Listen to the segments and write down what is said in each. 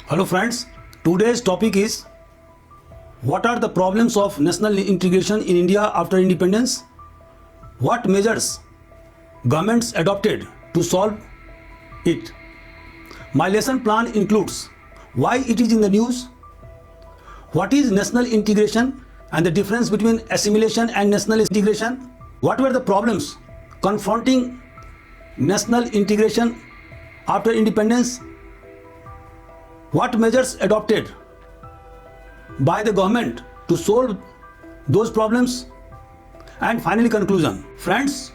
Hello friends, today's topic is what are the problems of national integration in India after independence? What measures governments adopted to solve it? My lesson plan includes why it is in the news, what is national integration and the difference between assimilation and national integration, what were the problems confronting national integration after independence, what measures adopted by the government to solve those problems, and finally conclusion. Friends,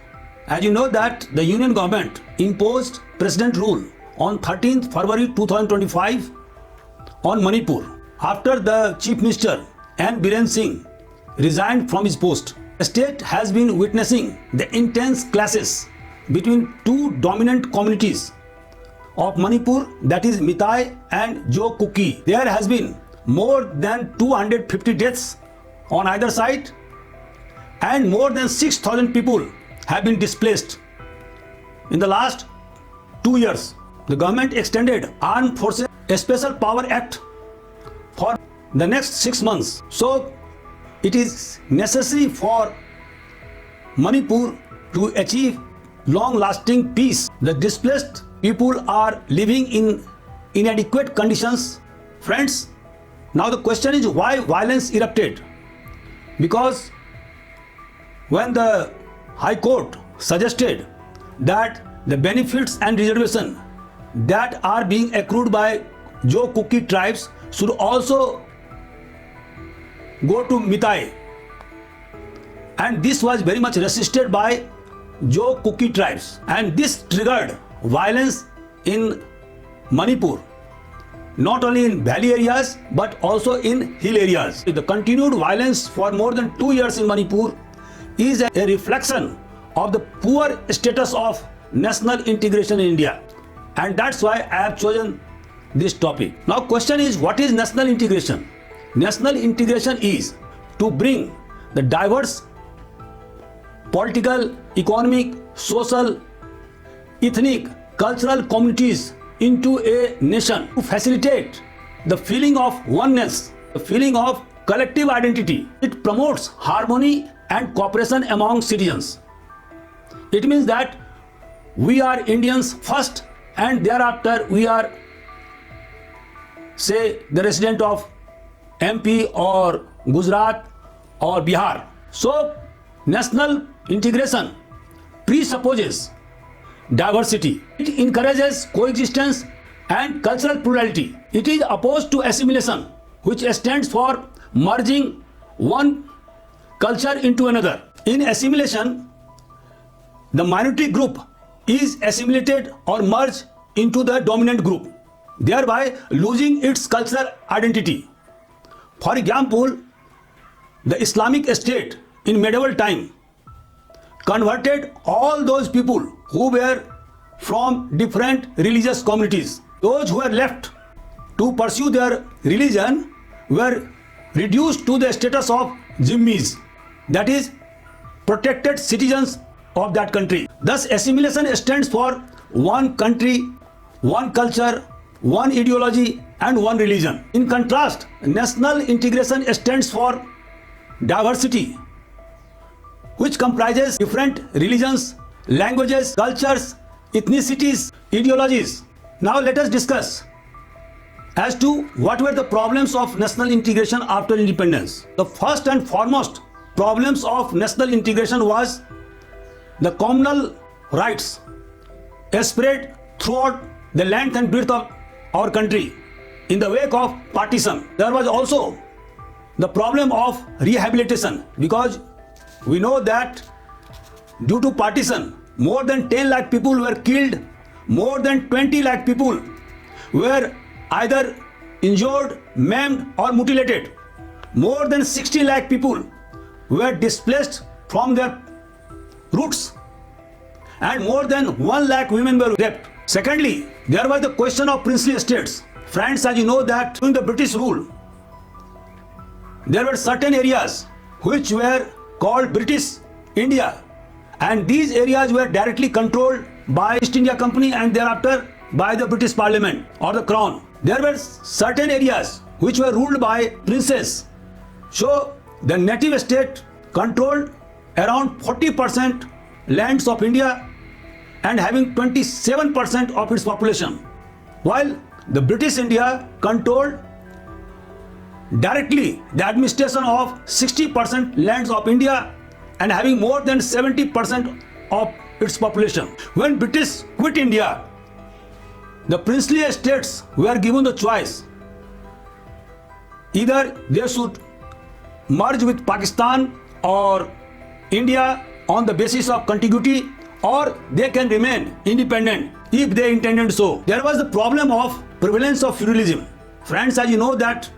as you know that the union government imposed president rule on 13th February 2025 on Manipur after the Chief Minister N. Biren Singh resigned from his post. The state has been witnessing the intense clashes between two dominant communities of Manipur, that is Meitei and Jo Kuki. There has been more than 250 deaths on either side and more than 6,000 people have been displaced. In the last 2 years, the government extended Armed Forces a Special Power Act for the next 6 months. So it is necessary for Manipur to achieve long-lasting peace. The displaced people are living in inadequate conditions. Friends, now the question is why violence erupted? Because when the High Court suggested that the benefits and reservation that are being accrued by Jo Kuki tribes should also go to Meitei, and this was very much resisted by Jo Kuki tribes, and this triggered violence in Manipur, not only in valley areas but also in hill areas. The continued violence for more than 2 years in Manipur is a reflection of the poor status of national integration in India, and that's why I have chosen this topic. Now question is, what is national integration? National integration is to bring the diverse political, economic, social, ethnic, cultural communities into a nation, to facilitate the feeling of oneness, the feeling of collective identity. It promotes harmony and cooperation among citizens. It means that we are Indians first and thereafter we are, say, the resident of MP or Gujarat or Bihar. So national integration presupposes diversity. It encourages coexistence and cultural plurality. It is opposed to assimilation, which stands for merging one culture into another. In assimilation, the minority group is assimilated or merged into the dominant group, thereby losing its cultural identity. For example, the Islamic State in medieval time converted all those people who were from different religious communities. Those who were left to pursue their religion were reduced to the status of zimmis, that is, protected citizens of that country. Thus, assimilation stands for one country, one culture, one ideology, and one religion. In contrast, national integration stands for diversity, which comprises different religions, languages, cultures, ethnicities, ideologies. Now let us discuss as to what were the problems of national integration after independence. The first and foremost problems of national integration was the communal rights spread throughout the length and breadth of our country in the wake of partition. There was also the problem of rehabilitation, because we know that due to partition, more than 10 lakh people were killed, more than 20 lakh people were either injured, maimed or mutilated. More than 60 lakh people were displaced from their roots, and more than 1 lakh women were raped. Secondly, there was the question of princely estates. Friends, as you know that during the British rule, there were certain areas which were called British India, and these areas were directly controlled by East India Company and thereafter by the British Parliament or the Crown. there were certain areas which were ruled by princes. So the native state controlled around 40% lands of India and having 27% of its population, while the British India controlled directly the administration of 60% lands of India and having more than 70% of its population. When British quit India, the princely estates were given the choice. Either they should merge with Pakistan or India on the basis of contiguity, or they can remain independent if they intended so. There was the problem of prevalence of feudalism. Friends, as you know that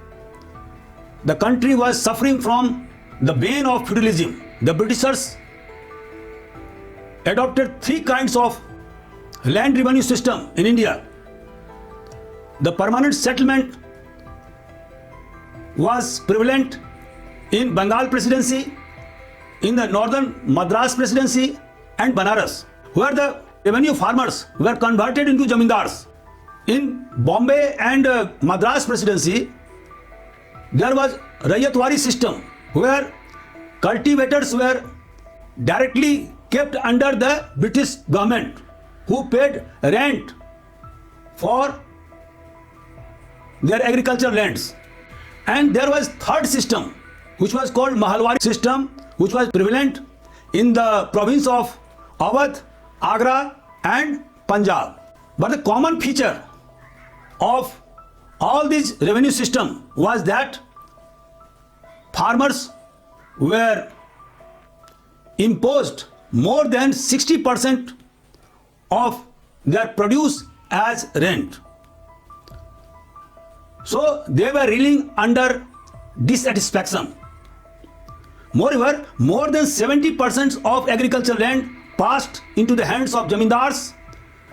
the country was suffering from the bane of feudalism. The Britishers adopted three kinds of land revenue system in India. The permanent settlement was prevalent in Bengal Presidency, in the northern Madras Presidency and Banaras, where the revenue farmers were converted into zamindars. In Bombay and Madras Presidency, there was Rayatwari system, where cultivators were directly kept under the British government, who paid rent for their agricultural lands. And there was third system, which was called Mahalwari system, which was prevalent in the province of Awadh, Agra and Punjab. But the common feature of all these revenue system was that farmers were imposed more than 60% of their produce as rent. So they were reeling under dissatisfaction. Moreover, more than 70% of agricultural land passed into the hands of zamindars,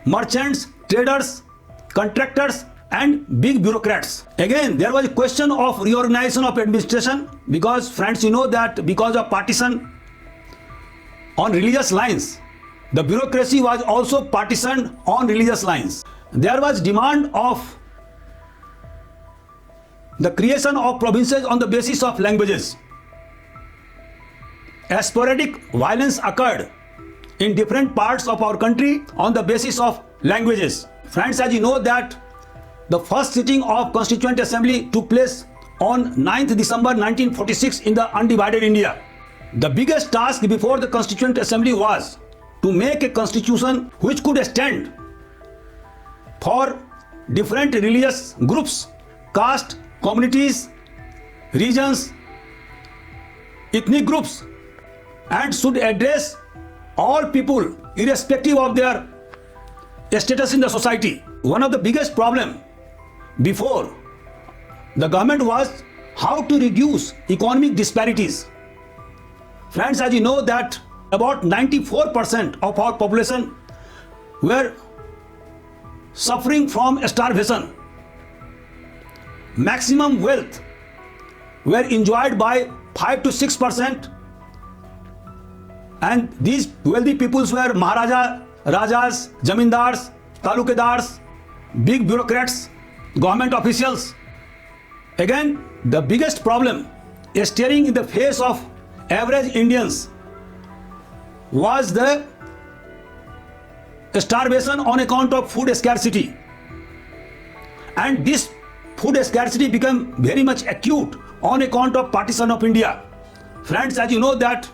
merchants, traders, contractors and big bureaucrats. Again, there was a question of reorganization of administration, because friends, you know that because of partition on religious lines, the bureaucracy was also partitioned on religious lines. There was demand of the creation of provinces on the basis of languages. Sporadic violence occurred in different parts of our country on the basis of languages. Friends, as you know that the first sitting of Constituent Assembly took place on 9th December 1946 in the undivided India. The biggest task before the Constituent Assembly was to make a constitution which could stand for different religious groups, caste, communities, regions, ethnic groups, and should address all people irrespective of their status in the society. One of the biggest problems before the government was how to reduce economic disparities. Friends, as you know that about 94% of our population were suffering from starvation. Maximum wealth were enjoyed by 5 to 6%, and these wealthy peoples were Maharaja, Rajas, Zamindars, Talukadars, big bureaucrats, government officials. Again, the biggest problem staring in the face of average Indians was the starvation on account of food scarcity. And this food scarcity became very much acute on account of partition of India. Friends, as you know that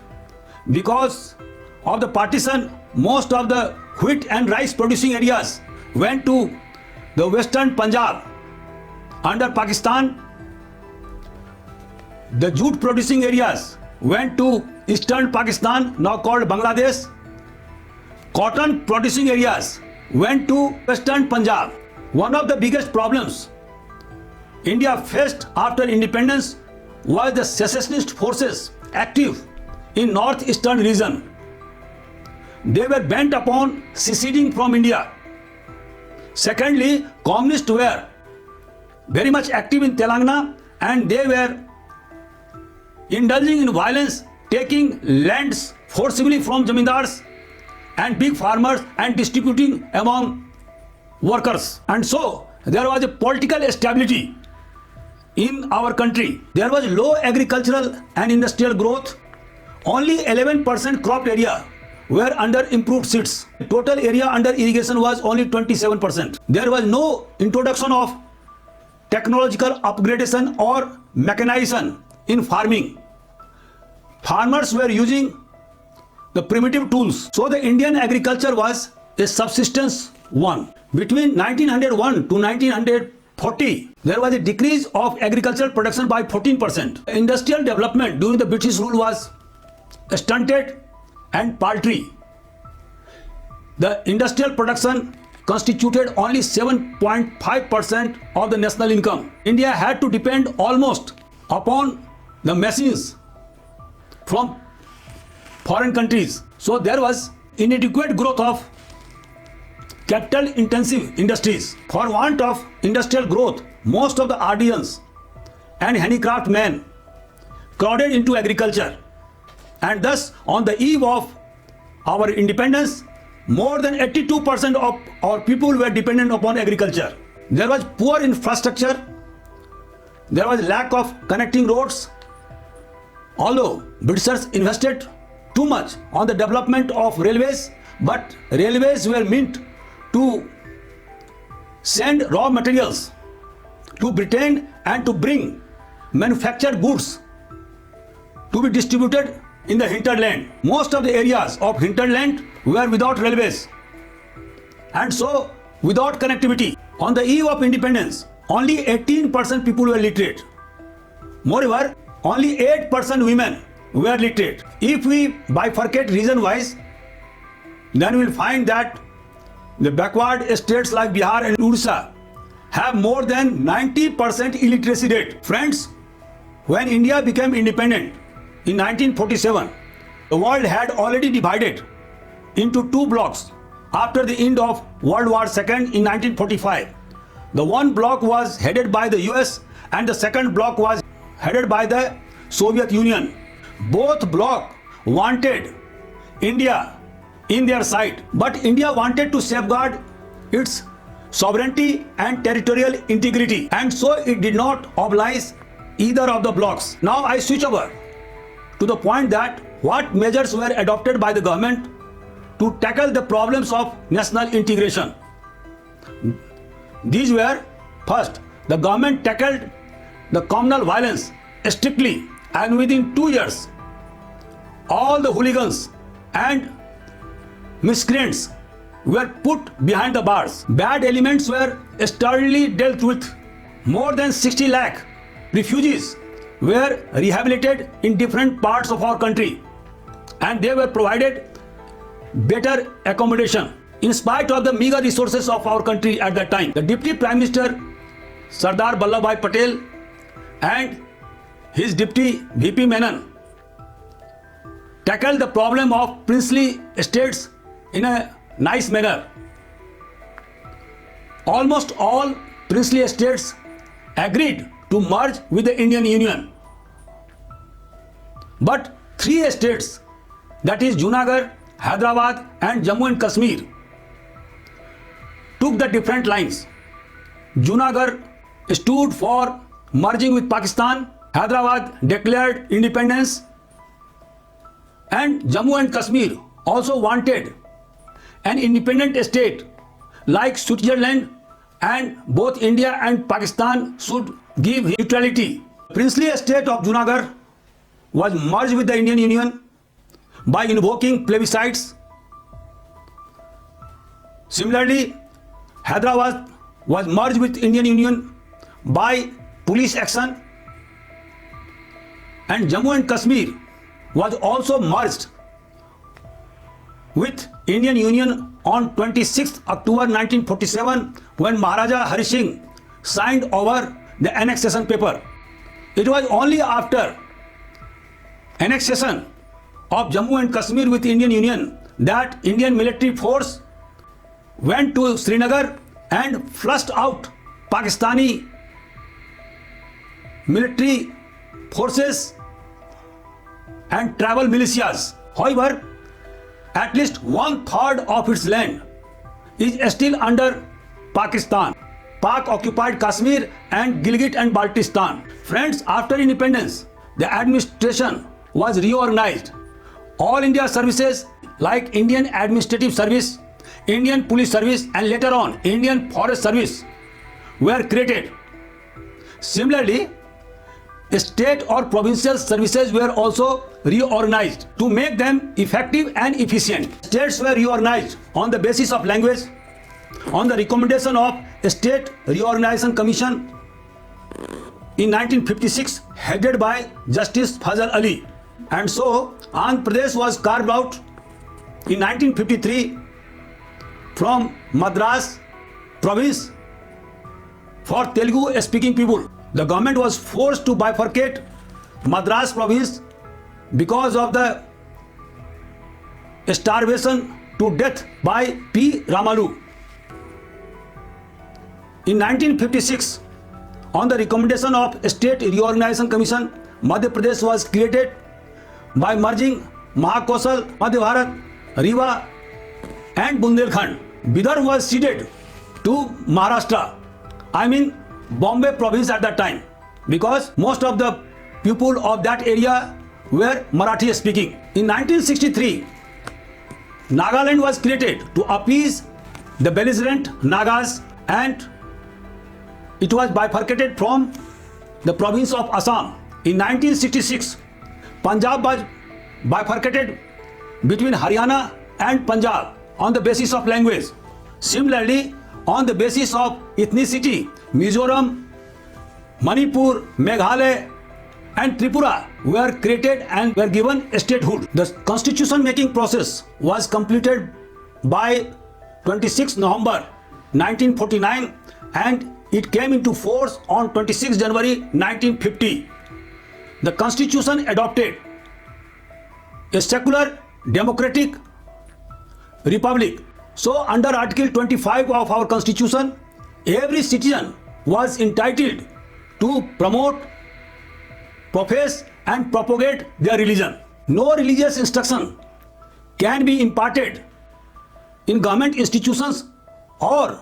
because of the partition, most of the wheat and rice producing areas went to the western Punjab under Pakistan. The jute producing areas went to eastern Pakistan, now called Bangladesh. Cotton producing areas went to western Punjab. One of the biggest problems India faced after independence was the secessionist forces active in northeastern region. They were bent upon seceding from India. Secondly, communists were very much active in Telangana, and they were indulging in violence, taking lands forcibly from zamindars and big farmers and distributing among workers. And so there was a political stability in our country. There was low agricultural and industrial growth. Only 11% crop area were under improved seeds. Total area under irrigation was only 27%. There was no introduction of technological upgradation or mechanization in farming. Farmers were using the primitive tools. So the Indian agriculture was a subsistence one. Between 1901 to 1940, there was a decrease of agricultural production by 14%. Industrial development during the British rule was stunted and paltry. The industrial production constituted only 7.5% of the national income. India had to depend almost upon the machines from foreign countries. So there was inadequate growth of capital intensive industries. For want of industrial growth, most of the artisans and handicraft men crowded into agriculture, and thus on the eve of our independence, more than 82% of our people were dependent upon agriculture. There was poor infrastructure, there was lack of connecting roads. Although Britishers invested too much on the development of railways, but railways were meant to send raw materials to Britain and to bring manufactured goods to be distributed in the hinterland. Most of the areas of hinterland were without railways and so without connectivity. On the eve of independence, only 18% people were literate. Moreover, only 8% women were literate. If we bifurcate region wise, then we will find that the backward states like Bihar and Odisha have more than 90% illiteracy rate. Friends, when India became independent in 1947, the world had already divided into two blocks after the end of World War II in 1945. The one block was headed by the US and the second block was headed by the Soviet Union. Both blocks wanted India in their side, but India wanted to safeguard its sovereignty and territorial integrity, and so it did not oblige either of the blocks. Now I switch over to the point that what measures were adopted by the government to tackle the problems of national integration. These were: first, the government tackled the communal violence strictly, and within 2 years, all the hooligans and miscreants were put behind the bars. Bad elements were sternly dealt with. More than 60 lakh refugees were rehabilitated in different parts of our country, and they were provided better accommodation. In spite of the meager resources of our country at that time, the Deputy Prime Minister Sardar Vallabhbhai Patel and his Deputy VP Menon tackled the problem of princely estates in a nice manner. Almost all princely estates agreed to merge with the Indian Union. But 3 estates, that is Junagadh, Hyderabad and Jammu and Kashmir, took the different lines. Junagadh stood for merging with Pakistan, Hyderabad declared independence, and Jammu and Kashmir also wanted an independent state like Switzerland, and both India and Pakistan should give neutrality. Princely estate of Junagadh was merged with the Indian Union by invoking plebiscites. Similarly, Hyderabad was merged with Indian Union by police action, and Jammu and Kashmir was also merged with Indian Union on 26 October 1947 when Maharaja Hari Singh signed over the annexation paper. It was only after annexation of Jammu and Kashmir with Indian Union that Indian military force went to Srinagar and flushed out Pakistani military forces and tribal militias. However, at least 1/3 of its land is still under Pakistan. Pak-occupied Kashmir and Gilgit and Baltistan. Friends, after independence, the administration was reorganized. All India services like Indian Administrative Service, Indian Police Service and later on Indian Forest Service were created. Similarly, state or provincial services were also reorganized to make them effective and efficient. States were reorganized on the basis of language on the recommendation of State Reorganization Commission in 1956 headed by Justice Fazal Ali. And so Andhra Pradesh was carved out in 1953 from Madras province for Telugu speaking people. The government was forced to bifurcate Madras province because of the starvation to death by P. Ramalu. In 1956, on the recommendation of State Reorganization Commission, Madhya Pradesh was created by merging Mahakosal, Madhya Bharat, Rewa and Bundelkhand. Bidar was ceded to Maharashtra, I mean Bombay province at that time, because most of the people of that area were Marathi speaking. In 1963, Nagaland was created to appease the belligerent Nagas and it was bifurcated from the province of Assam. In 1966, Punjab was bifurcated between Haryana and Punjab on the basis of language. Similarly, on the basis of ethnicity, Mizoram, Manipur, Meghalaya and Tripura were created and were given statehood. The constitution making process was completed by 26 November 1949 and it came into force on 26 January 1950. The constitution adopted a secular democratic republic. So under Article 25 of our constitution, every citizen was entitled to promote, profess and propagate their religion. No religious instruction can be imparted in government institutions or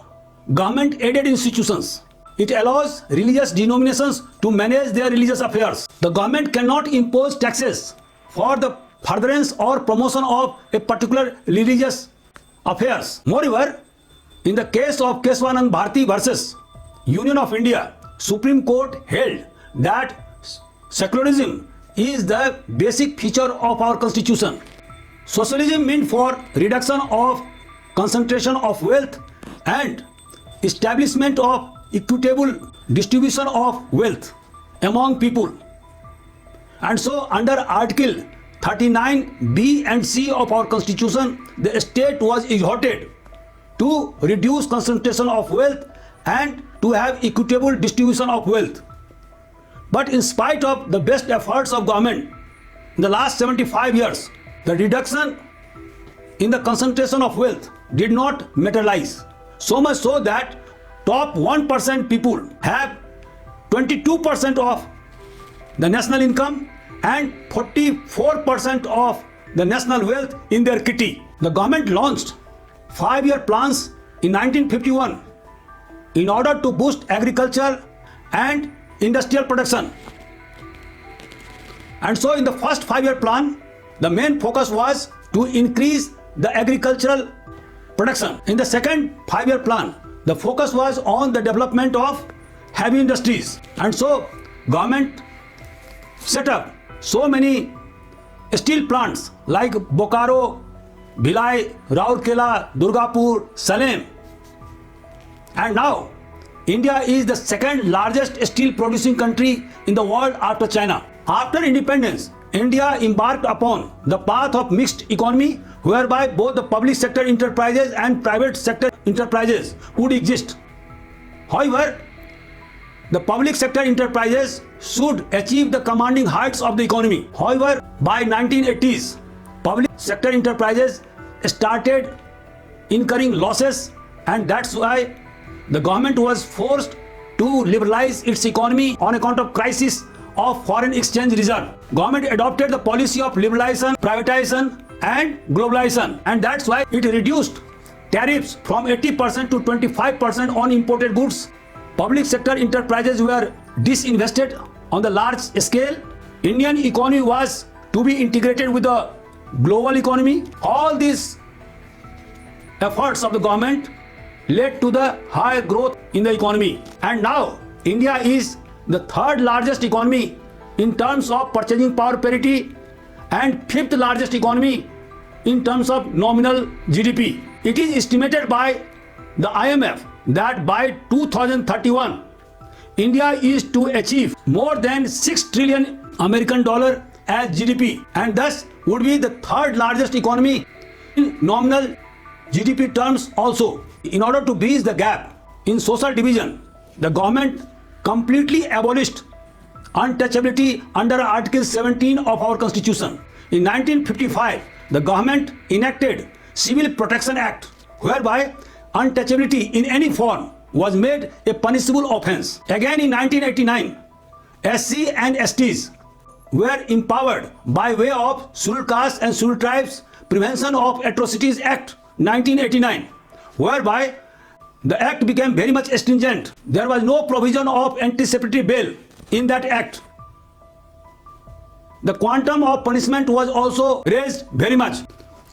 government aided institutions. It allows religious denominations to manage their religious affairs. The government cannot impose taxes for the furtherance or promotion of a particular religious affairs. Moreover, in the case of Keswanand Bharti versus Union of India, Supreme Court held that secularism is the basic feature of our constitution. Socialism meant for reduction of concentration of wealth and establishment of equitable distribution of wealth among people. And so under Article 39 B and C of our constitution, the state was exhorted to reduce concentration of wealth and to have equitable distribution of wealth. But in spite of the best efforts of government in the last 75 years, the reduction in the concentration of wealth did not materialize. So much so that top 1% people have 22% of the national income and 44% of the national wealth in their kitty. The government launched 5-year plans in 1951 in order to boost agriculture and industrial production. And so in the first 5-year plan, the main focus was to increase the agricultural production. In the second 5-year plan, the focus was on the development of heavy industries. And so government set up so many steel plants like Bokaro, Bhilai, Raurkela, Durgapur, Salem. And now India is the second largest steel producing country in the world after China. After independence, India embarked upon the path of mixed economy whereby both the public sector enterprises and private sector enterprises would exist. However, the public sector enterprises should achieve the commanding heights of the economy. However, by 1980s, public sector enterprises started incurring losses, and that's why the government was forced to liberalize its economy on account of crisis of foreign exchange reserve. Government adopted the policy of liberalization, privatization and globalization, and that's why it reduced tariffs from 80% to 25% on imported goods Public sector enterprises were disinvested on the large scale. Indian economy was to be integrated with the global economy. All these efforts of the government led to the high growth in the economy. And now India is the third largest economy in terms of purchasing power parity and fifth largest economy in terms of nominal GDP. It is estimated by the IMF that by 2031, India is to achieve more than 6 trillion American dollar as GDP, and thus would be the third largest economy in nominal GDP terms also. In order to bridge the gap in social division, the government completely abolished untouchability under Article 17 of our Constitution. In 1955, the government enacted Civil Protection Act, whereby untouchability in any form was made a punishable offence. Again in 1989, SC and STs were empowered by way of Scheduled Caste and Scheduled Tribes Prevention of Atrocities Act 1989, whereby the act became very much stringent. There was no provision of anticipatory bail in that act. The quantum of punishment was also raised very much.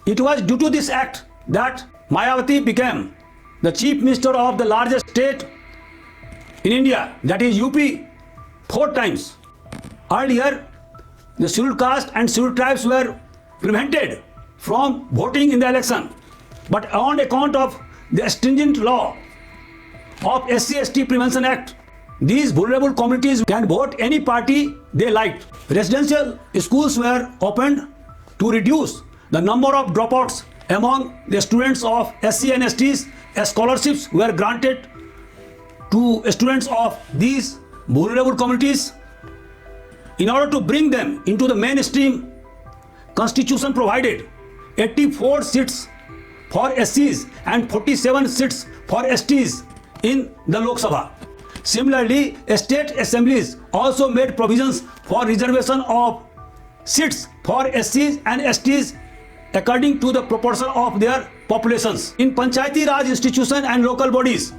It was due to this act that Mayawati became the chief minister of the largest state in India, that is UP, 4 times. Earlier, the Scheduled Caste and Scheduled Tribes were prevented from voting in the election, but on account of the stringent law of SC/ST Prevention Act, these vulnerable communities can vote any party they liked. Residential schools were opened to reduce the number of dropouts among the students of SC and STs. Scholarships were granted to students of these vulnerable communities. In order to bring them into the mainstream, Constitution provided 84 seats for SCs and 47 seats for STs in the Lok Sabha. Similarly, state assemblies also made provisions for reservation of seats for SCs and STs according to the proportion of their populations. In Panchayati Raj institutions and local bodies,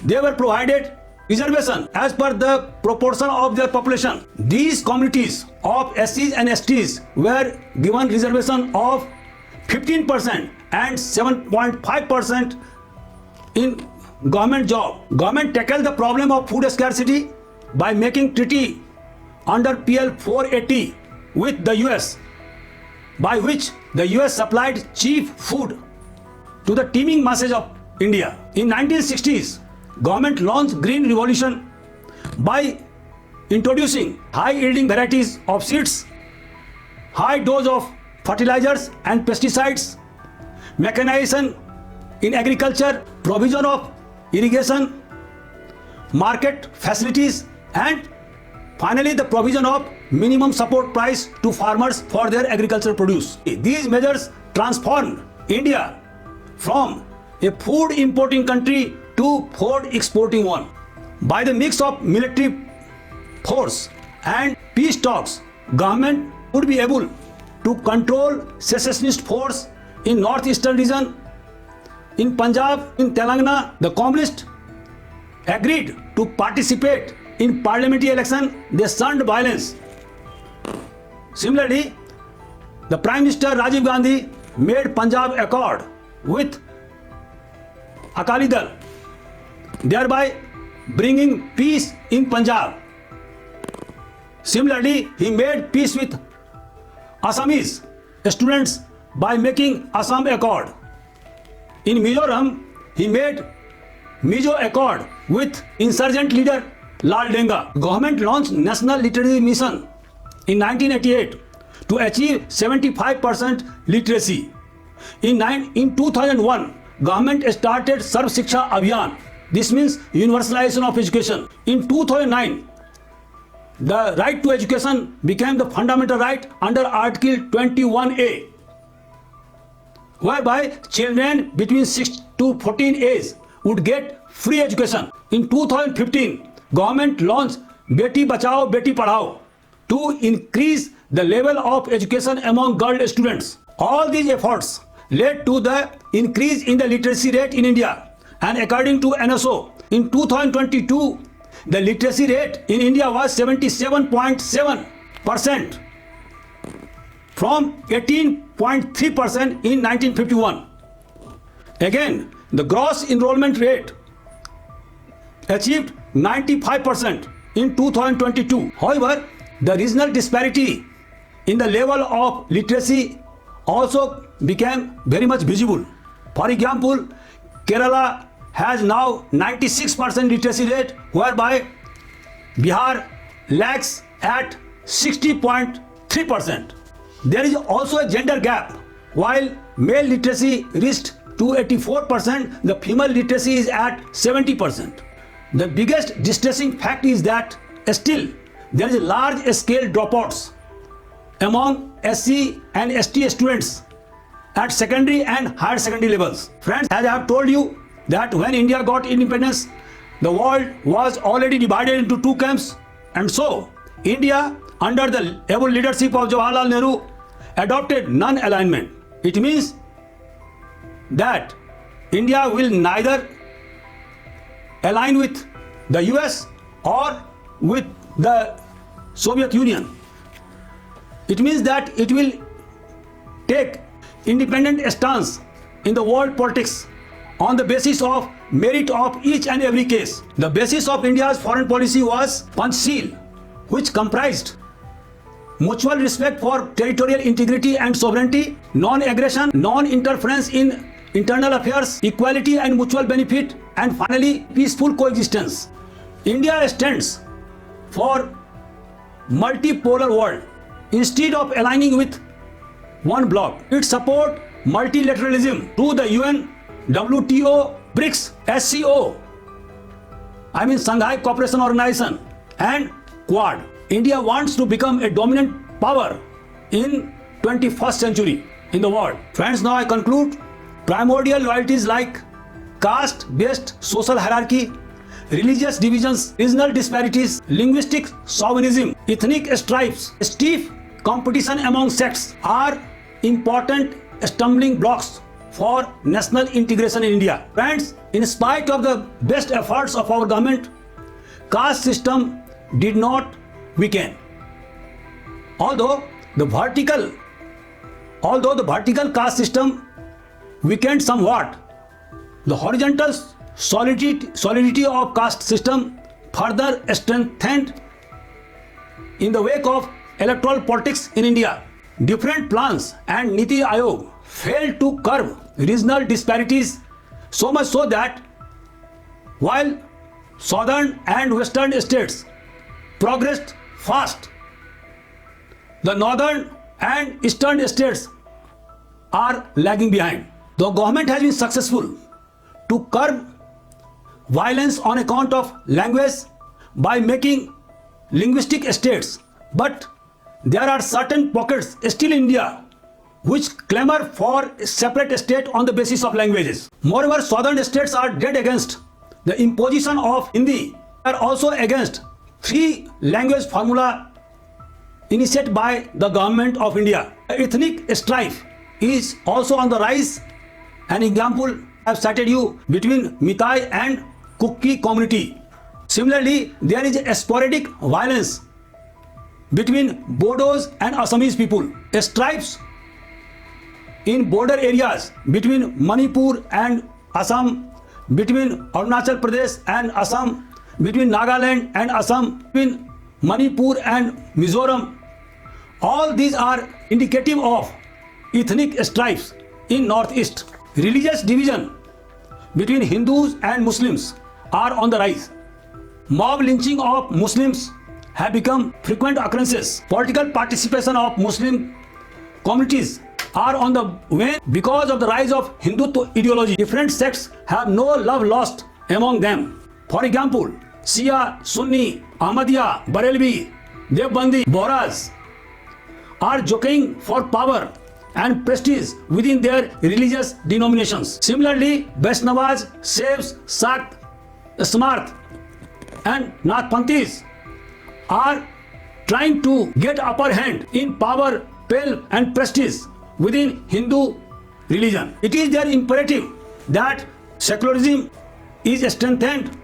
they were provided reservation as per the proportion of their population. These communities of SCs and STs were given reservation of 15% and 7.5% in government job. Government tackled the problem of food scarcity by making treaty under PL 480 with the US, by which the US supplied cheap food to the teeming masses of India. In 1960s, government launched Green Revolution by introducing high-yielding varieties of seeds, high dose of fertilizers and pesticides, mechanization in agriculture, provision of irrigation, market facilities, and finally the provision of minimum support price to farmers for their agricultural produce. These measures transformed India from a food importing country to food exporting one. By the mix of military force and peace talks, government would be able to control secessionist force in northeastern region. In Punjab, in Telangana, the communists agreed to participate in parliamentary election. They shunned violence. Similarly, the Prime Minister Rajiv Gandhi made Punjab accord with Akali Dal, thereby bringing peace in Punjab. Similarly, he made peace with Assamese students by making Assam Accord. In Mizoram, he made Mizo Accord with insurgent leader Lal Denga. Government launched National Literacy Mission in 1988 to achieve 75% literacy. In 2001, government started Sarv Shiksha Abhiyan. This means universalization of education. In 2009, the right to education became the fundamental right under Article 21A, whereby children between 6 to 14 age would get free education. In 2015, government launched Beti Bachao, Beti Padhao to increase the level of education among girl students. All these efforts led to the increase in the literacy rate in India, and according to NSO, In 2022, the literacy rate in India was 77.7% from 18.3% in 1951. Again, the gross enrollment rate achieved 95% in 2022. However, the regional disparity in the level of literacy also became very much visible. For example, Kerala has now 96% literacy rate, whereby Bihar lags at 60.3%. There is also a gender gap. While male literacy reached to 84%, the female literacy is at 70%. The biggest distressing fact is that still there is large scale dropouts among SC and ST students at secondary and higher secondary levels. Friends, as I have told you that when India got independence, the world was already divided into two camps, and so India, under the able leadership of Jawaharlal Nehru, adopted non-alignment. It means that India will neither align with the US or with the Soviet Union. It means that it will take independent stance in the world politics on the basis of merit of each and every case. The basis of India's foreign policy was Panchsheel, which comprised mutual respect for territorial integrity and sovereignty, non-aggression, non-interference in internal affairs, equality and mutual benefit, and finally, peaceful coexistence. India stands for multipolar world. Instead of aligning with one bloc, it supports multilateralism through the UN, WTO, BRICS, SCO, Shanghai Cooperation Organization, and Quad. India wants to become a dominant power in 21st century in the world. Friends, now I conclude. Primordial loyalties like caste-based social hierarchy, religious divisions, regional disparities, linguistic chauvinism, ethnic stripes, stiff competition among sects are important stumbling blocks for national integration in India. Friends, in spite of the best efforts of our government, caste system did not weaken. Although the vertical caste system weakened somewhat, the horizontal solidity of caste system further strengthened in the wake of electoral politics in India. Different plans and Niti Aayog failed to curb regional disparities, so much so that while southern and western states progressed fast, the northern and eastern states are lagging behind. The government has been successful to curb violence on account of language by making linguistic states, but there are certain pockets still in India which clamor for a separate state on the basis of languages. Moreover, southern states are dead against the imposition of Hindi. They are also against free language formula initiated by the government of India. Ethnic strife is also on the rise. An example I have cited you between Mitai and Kukki community. Similarly, there is a sporadic violence between Bodos and Assamese people. Stripes in border areas between Manipur and Assam, between Arunachal Pradesh and Assam, between Nagaland and Assam, between Manipur and Mizoram. All these are indicative of ethnic stripes in Northeast. Religious division between Hindus and Muslims are on the rise. Mob lynching of Muslims have become frequent occurrences. Political participation of Muslim communities are on the wane because of the rise of Hindutva ideology. Different sects have no love lost among them. For example, Shia, Sunni, Ahmadiyya, Barelvi, Devbandi, Bohras are jockeying for power and prestige within their religious denominations. Similarly, Vaishnavas, Shaivs, Shakt, Smarth and Nathpanthis are trying to get upper hand in power, wealth and prestige within Hindu religion. It is their imperative that secularism is strengthened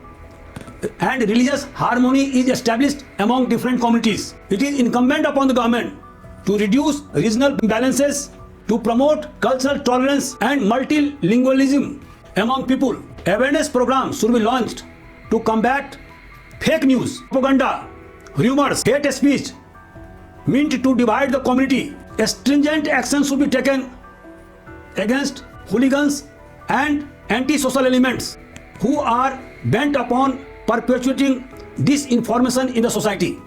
and religious harmony is established among different communities. It is incumbent upon the government to reduce regional imbalances, to promote cultural tolerance and multilingualism among people. Awareness programs should be launched to combat fake news, propaganda, rumors, hate speech meant to divide the community. Stringent action should be taken against hooligans and anti-social elements who are bent upon perpetuating disinformation in the society.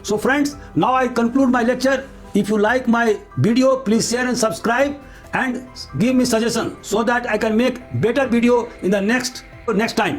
So friends, now I conclude my lecture. If you like my video, please share and subscribe and give me suggestion so that I can make better video in the next time.